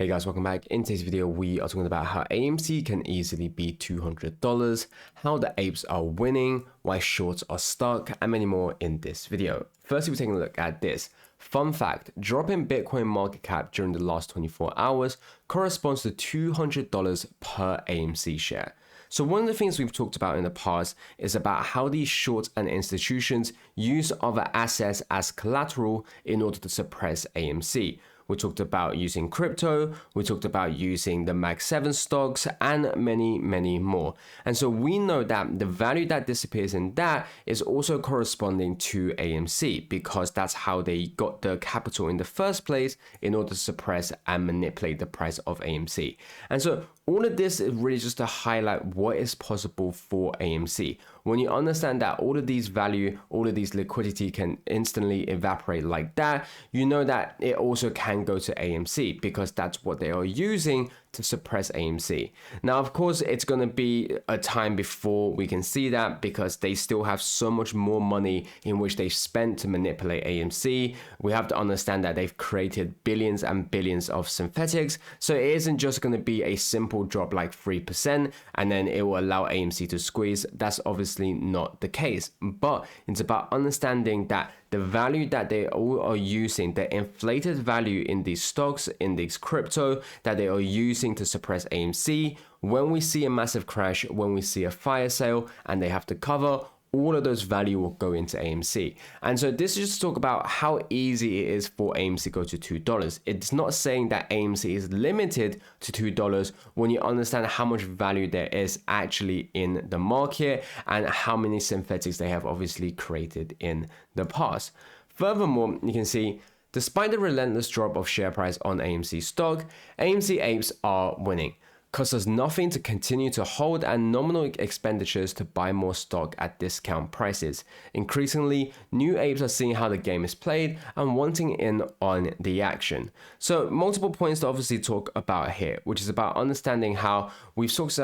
Hey guys, welcome back. In today's video, we are talking about how AMC can easily be $200, how the apes are winning, why shorts are stuck, and many more in this video. Firstly, we're taking a look at this. Fun fact, drop in Bitcoin market cap during the last 24 hours corresponds to $200 per AMC share. So one of the things we've talked about in the past is about how these shorts and institutions use other assets as collateral in order to suppress AMC. We talked about using crypto, we talked about using the Mag 7 stocks, and many more. And so we know that the value that disappears in that is also corresponding to AMC, because that's how they got the capital in the first place in order to suppress and manipulate the price of AMC. And so all of this is really just to highlight what is possible for AMC. When you understand that all of these value, all of these liquidity can instantly evaporate like that, you know that it also can go to AMC because that's what they are using to suppress AMC. Now, of course, it's going to be a time before we can see that because they still have so much more money in which they've spent to manipulate AMC. We have to understand that they've created billions and billions of synthetics. So it isn't just going to be a simple drop like 3% and then it will allow AMC to squeeze. That's obviously not the case, but it's about understanding that the value that they all are using, the inflated value in these stocks, in these crypto that they are using to suppress AMC, when we see a massive crash, when we see a fire sale and they have to cover, all of those value will go into AMC. And so this is just to talk about how easy it is for AMC to go to $2. It's not saying that AMC is limited to $2 when you understand how much value there is actually in the market and how many synthetics they have obviously created in the past. Furthermore, you can see despite the relentless drop of share price on AMC stock, AMC apes are winning. Costs us nothing to continue to hold and nominal expenditures to buy more stock at discount prices. Increasingly, new apes are seeing how the game is played and wanting in on the action. So multiple points to obviously talk about here, which is about understanding how we talked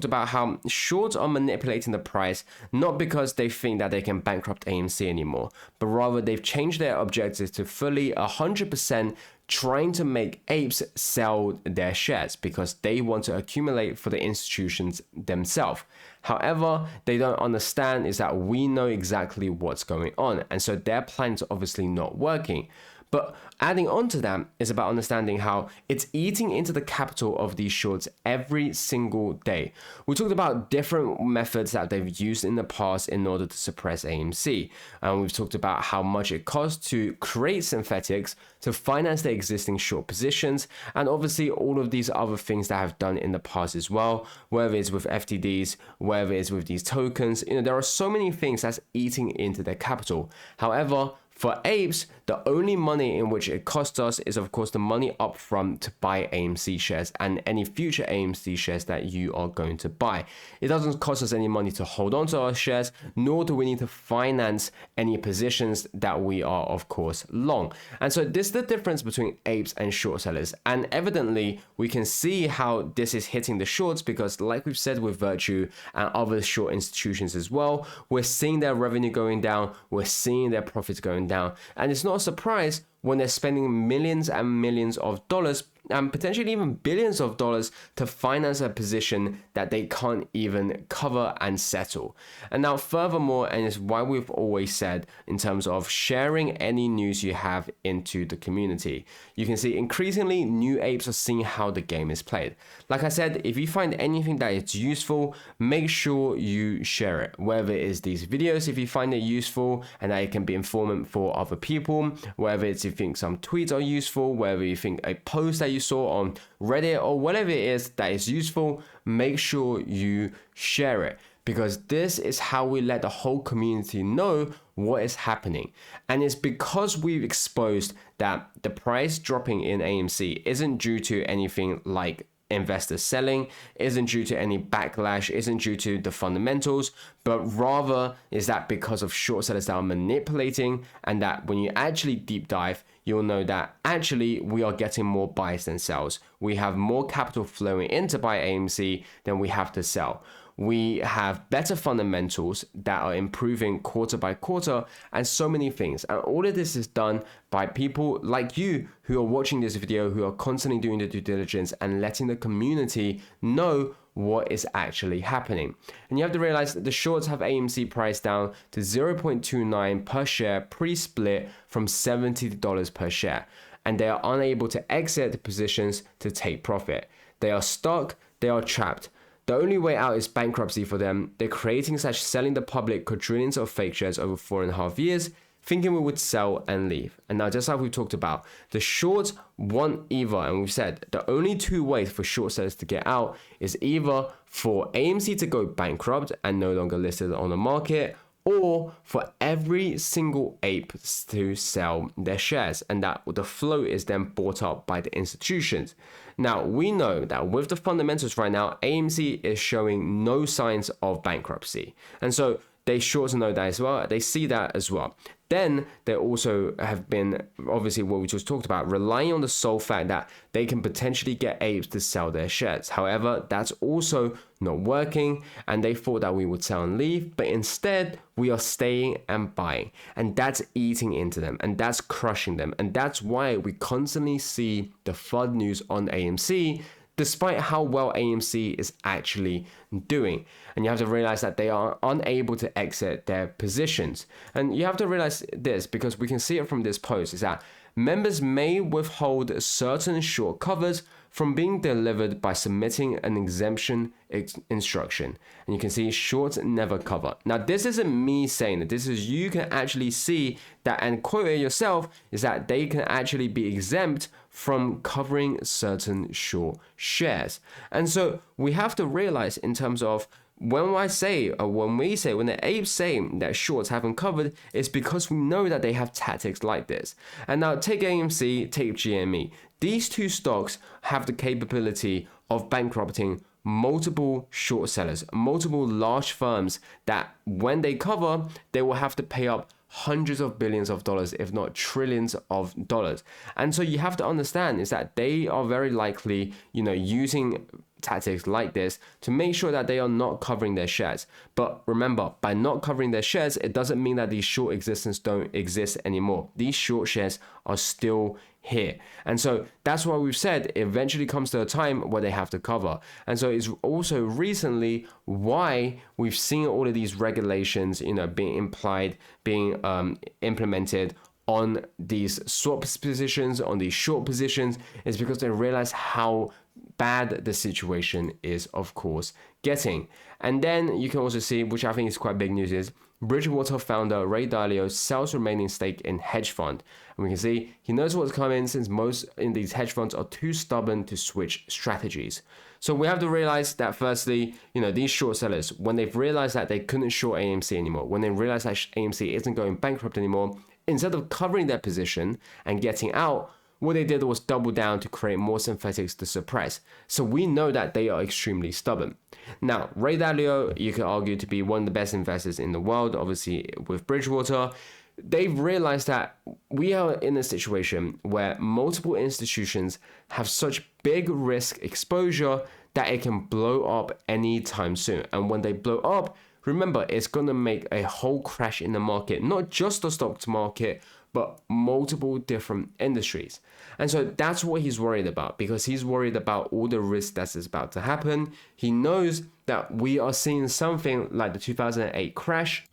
about how shorts are manipulating the price, not because they think that they can bankrupt AMC anymore, but rather they've changed their objectives to fully 100% trying to make apes sell their shares because they want to accumulate for the institutions themselves. However, they don't understand is that we know exactly what's going on, and so their plan's obviously not working. But adding on to that is about understanding how it's eating into the capital of these shorts every single day. We talked about different methods that they've used in the past in order to suppress AMC. And we've talked about how much it costs to create synthetics to finance their existing short positions. And obviously all of these other things that I've done in the past as well, whether it's with FTDs, whether it's with these tokens, there are so many things that's eating into their capital. However, for apes, the only money in which it costs us is, of course, the money up front to buy AMC shares and any future AMC shares that you are going to buy. It doesn't cost us any money to hold on to our shares, nor do we need to finance any positions that we are, of course, long. And so this is the difference between apes and short sellers. And evidently, we can see how this is hitting the shorts because, like we've said with Virtue and other short institutions as well, we're seeing their revenue going down, we're seeing their profits going down. And it's not a surprise when they're spending millions and millions of dollars and potentially even billions of dollars to finance a position that they can't even cover and settle. And now furthermore, and it's why we've always said in terms of sharing any news you have into the community, you can see increasingly new apes are seeing how the game is played. Like I said, if you find anything that is useful, make sure you share it, whether it is these videos if you find it useful and that it can be informative for other people, whether it's if you think some tweets are useful, whether you think a post that you saw on Reddit or whatever it is that is useful, make sure you share it, because this is how we let the whole community know what is happening. And it's because we've exposed that the price dropping in AMC isn't due to anything like investors selling, isn't due to any backlash, isn't due to the fundamentals, but rather is that because of short sellers that are manipulating, and that when you actually deep dive, you'll know that actually we are getting more buys than sells. We have more capital flowing in to buy AMC than we have to sell. we have better fundamentals that are improving quarter by quarter, and so many things. And all of this is done by people like you who are watching this video, who are constantly doing the due diligence and letting the community know what is actually happening. And you have to realize that the shorts have AMC priced down to 0.29 per share pre-split from $70 per share, and they are unable to exit the positions to take profit. They are stuck, they are trapped. The only way out is bankruptcy for them. They're creating / selling the public quadrillions of fake shares over 4.5 years, thinking we would sell and leave. And now, just like we've talked about, the shorts want either, and we've said the only two ways for short sellers to get out is either for AMC to go bankrupt and no longer listed on the market, or for every single ape to sell their shares, and that the float is then bought up by the institutions. Now, we know that with the fundamentals right now, AMC is showing no signs of bankruptcy. And so they shorts know that as well. They see that as well. Then they also have been, obviously what we just talked about, relying on the sole fact that they can potentially get apes to sell their shares. However, that's also not working, and they thought that we would sell and leave, but instead we are staying and buying, and that's eating into them, and that's crushing them. And that's why we constantly see the FUD news on AMC, despite how well AMC is actually doing. And you have to realize that they are unable to exit their positions. And you have to realize this, because we can see it from this post, is that members may withhold certain short covers from being delivered by submitting an exemption instruction. And you can see shorts never cover. Now, this isn't me saying that. This is, you can actually see that and quote it yourself, is that they can actually be exempt from covering certain short shares. And so we have to realize in terms of when we say the apes say that shorts haven't covered, it's because we know that they have tactics like this. And now take AMC, take GME. These two stocks have the capability of bankrupting multiple short sellers, multiple large firms that when they cover, they will have to pay up hundreds of billions of dollars, if not trillions of dollars. And so you have to understand is that they are very likely, using tactics like this to make sure that they are not covering their shares. But remember, by not covering their shares, it doesn't mean that these short existence don't exist anymore. These short shares are still here. And so that's why we've said it eventually comes to a time where they have to cover. And so it's also recently why we've seen all of these regulations, being implemented on these swap positions, on these short positions, is because they realize how bad the situation is, of course, getting. And then you can also see, which I think is quite big news, is Bridgewater founder Ray Dalio sells remaining stake in hedge fund. And we can see he knows what's coming, since most in these hedge funds are too stubborn to switch strategies. So we have to realize that firstly, these short sellers, when they've realized that they couldn't short AMC anymore, when they realized that AMC isn't going bankrupt anymore, instead of covering their position and getting out, what they did was double down to create more synthetics to suppress. So we know that they are extremely stubborn. Now, Ray Dalio, you could argue to be one of the best investors in the world, obviously with Bridgewater. They've realized that we are in a situation where multiple institutions have such big risk exposure that it can blow up anytime soon. And when they blow up, remember, it's going to make a whole crash in the market, not just the stock market, but multiple different industries. And so that's what he's worried about, because he's worried about all the risk that is about to happen. He knows that we are seeing something like the 2008 crash,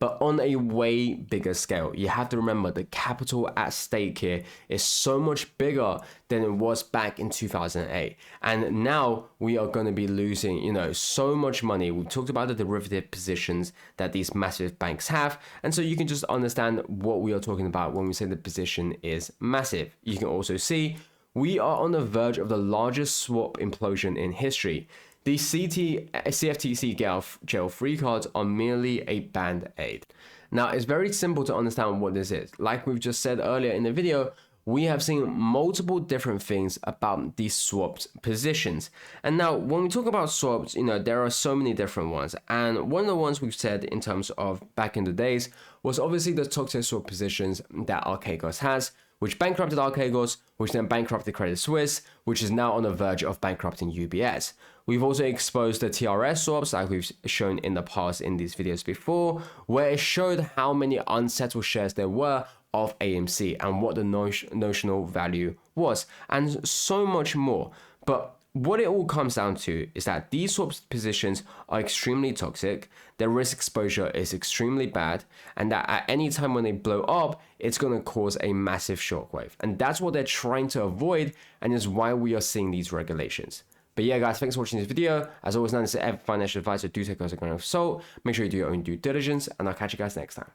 but on a way bigger scale. You have to remember the capital at stake here is so much bigger than it was back in 2008. And now we are going to be losing, so much money. We talked about the derivative positions that these massive banks have. And so you can just understand what we are talking about when we say the position is massive. You can also see we are on the verge of the largest swap implosion in history. These CFTC gel free cards are merely a band-aid. Now, it's very simple to understand what this is. Like we've just said earlier in the video, we have seen multiple different things about these swapped positions. And now, when we talk about swaps, there are so many different ones. And one of the ones we've said in terms of back in the days was obviously the toxic swap positions that Archegos has, which bankrupted Archegos, which then bankrupted Credit Suisse, which is now on the verge of bankrupting UBS. We've also exposed the TRS swaps like we've shown in the past in these videos before, where it showed how many unsettled shares there were of AMC and what the notional value was, and so much more. But what it all comes down to is that these swap positions are extremely toxic, their risk exposure is extremely bad, and that at any time when they blow up, it's going to cause a massive shockwave. And that's what they're trying to avoid, and is why we are seeing these regulations. But yeah, guys, thanks for watching this video. As always, none of this is financial advice, so do take it as a grain of salt. Make sure you do your own due diligence, and I'll catch you guys next time.